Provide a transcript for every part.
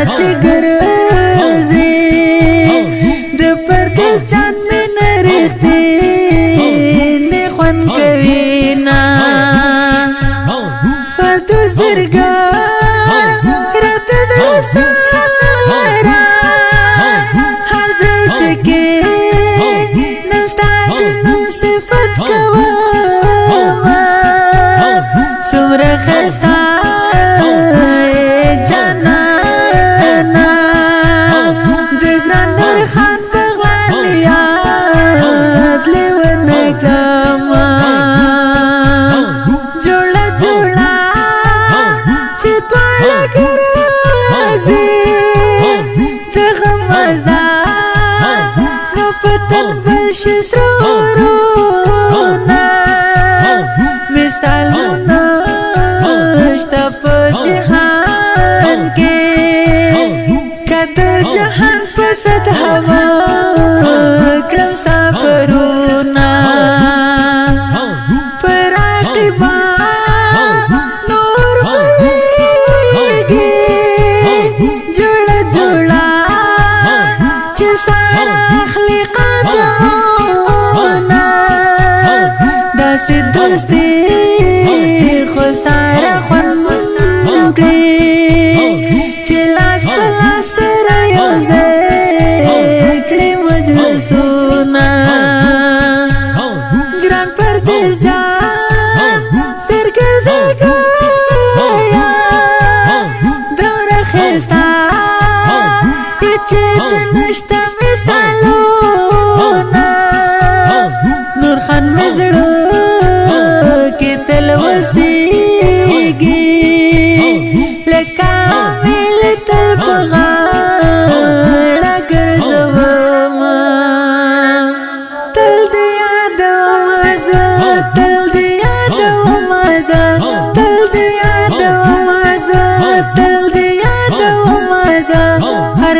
چې ګرځي د پردیس جان مې نه رښتینې خوند کوي نه پردیس درګاه راته زړه سره هر ځای چې کې نن ستا د نوم صفت کومه څومره ښایسته فسد هوا کلم سافرونا پراقبا نور بلیگی جوڑا جوڑا چه سارا اخلیقات ہونا داسی دوستی خود سارا خون مکلی چه لاس پلاس ریوزه ګران پردیس جان زرګر زرګایا دومره ښایسته چې نشته مثالونه نور خان مې زړه کې تل وسیږي لکه مې تل په غاړه ګرځومه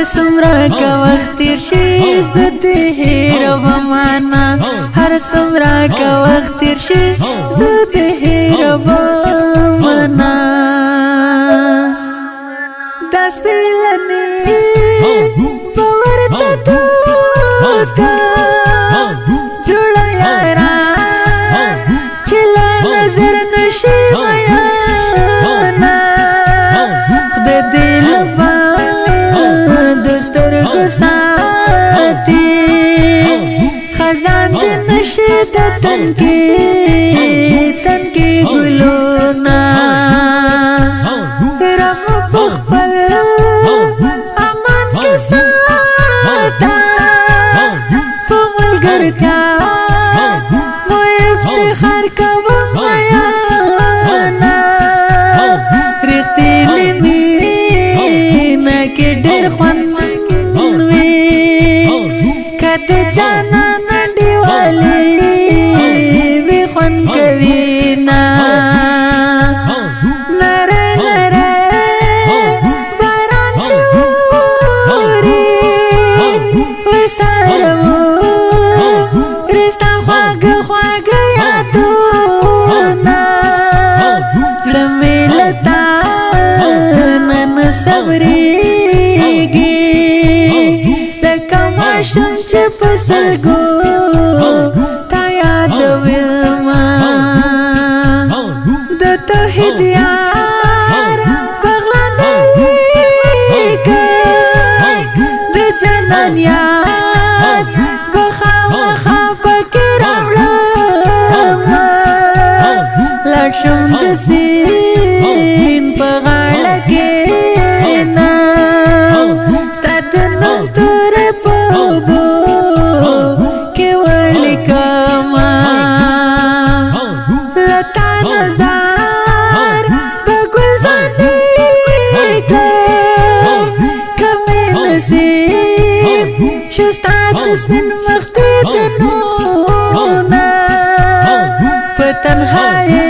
هر څومره که وخت تیر شي زه دې هېرومه هر څومره که وخت تیر شي زه دې هېرومه دا سپېلنې به ورته دوکه جوړه یاره چې له نظر نشي میانه خدای دې ساتي خزان دې نشي د تنکي ګلونه رم په خپل امان کې ساته په ملګرتیا مو افتخار کوم میانه رښتینې مینه کې ډېر خوند د جانان دیوالی وی خوند کوي نا نره نره باران چوري وسارو رستا خواږ خواږ یادونه زړه مې له تا نن صبرېږي لکه ماشوم چې په سترګو تا یادومه د توحید یار بغلان لیکم د جنان یاد به خامخا پکې راوړمه لاړ شم د سیند په غاړه کښېنم ستا د نوم تورې په اوبو کې ولیکمه له تا نظر په ګلزار لیکم که مې نصیب شو ستا د سپین مخته دنونه په تنهایي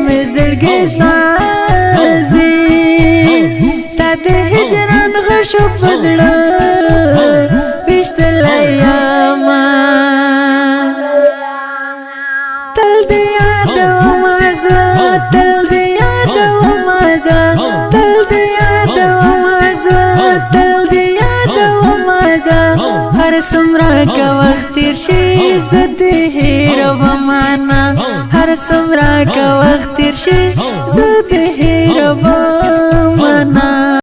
مې زړګی سازي ستا د هجران غشو په زړه ویشتلی یمه تل دې یادومه زه تل دې یادومه زه تل دې یادومه زد هیر و معنا هر سمرا کا وخت تیر شي